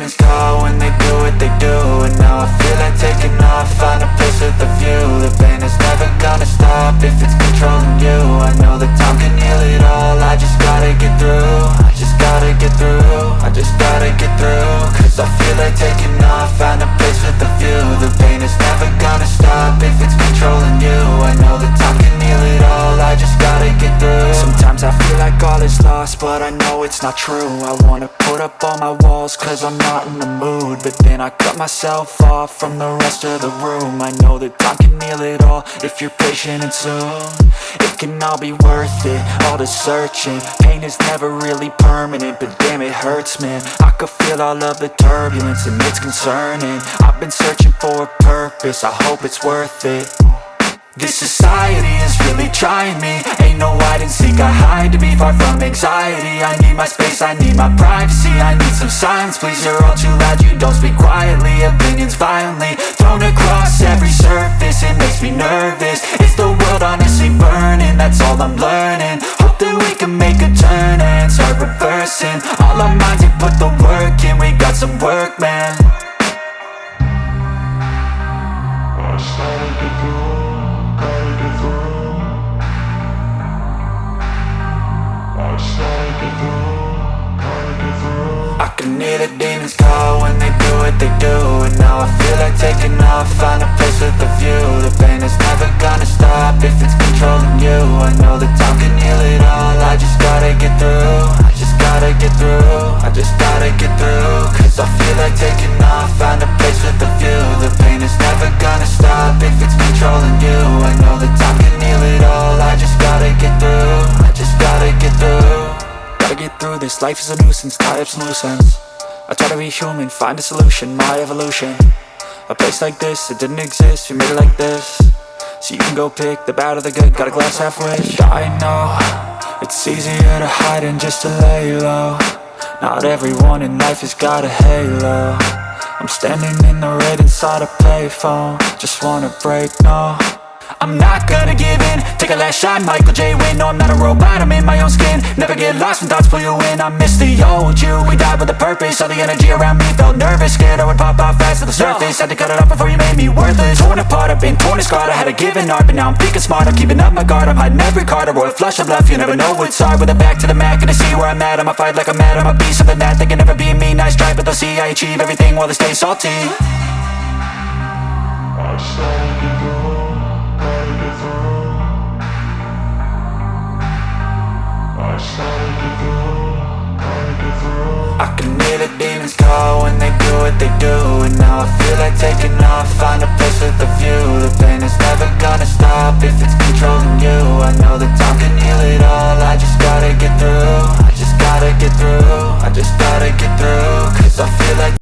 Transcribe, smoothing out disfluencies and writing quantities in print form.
demons call when they do what they do. And now I feel like taking off, find a place with a view. The pain is never gonna stop if it's controlling you. I know that time can heal it all, I just gotta get through. I just gotta get through, I just gotta get through. Cause I feel like taking off, find a place with a view. The pain is never gonna stop if it's controlling you. I know that time can heal it all, I just gotta get through. Sometimes I feel like all is lost, but I know it's not true. I wanna put up all my walls cause I'm not in the mood, but then I cut myself off from the rest of the room. I know that time can heal it all if you're patient and soon. It can all be worth it, all the searching. Pain is never really permanent, but damn it hurts, man. I could feel all of the turbulence and it's concerning. I've been searching for a purpose, I hope it's worth it. This society is really trying me. Ain't no hide and seek, I hide to be far from anxiety. I need my space, I need my privacy. I need some silence, please, you're all too loud. You don't speak quietly, opinions violently thrown across every surface. It makes me nervous, it's the world honestly burning. That's all I'm learning, hope that we can make a turn and start reversing. All our minds, we put the work in, we got some work, man. I started to go. I can hear the demons call when they do what they do. And now I feel like taking off, find a place with a view. The pain is never gonna stop if it's controlling you. I know that time can heal it all, I just gotta get through. I just gotta get through, I just gotta get through. Cause I feel like taking off, find a place with a view. The pain is never gonna stop if it's controlling you. I know that time can heal it all, I just gotta get through. I just gotta get through. Gotta get through this, life is a nuisance, tie up some loose ends. I try to be human, find a solution, my evolution. A place like this, it didn't exist, we made it like this. So you can go pick the bad or the good, got a glass halfway. I know, it's easier to hide than just to lay low. Not everyone in life has got a halo. I'm standing in the red inside a payphone, just wanna break, no. I'm not gonna give in, take a last shot, Michael J. Win. No, I'm not a robot, I'm in my own skin. Never get lost when thoughts pull you in. I miss the old you, we died with a purpose. All the energy around me felt nervous, scared I would pop off fast to the surface. Had to cut it off before you made me worthless. Torn apart, I've been torn and scarred. I had a given art, but now I'm thinking smart. I'm keeping up my guard, I'm hiding every card. A royal flush of love, you never know what's hard. With a back to the mat, gonna see where I'm at. I'ma fight like I'm mad, I'ma be something that they can never be me. Nice try, but they'll see I achieve everything while they stay salty. I started to go, gotta get through. I started to go, gotta get through. I can hear the demons call when they do what they do.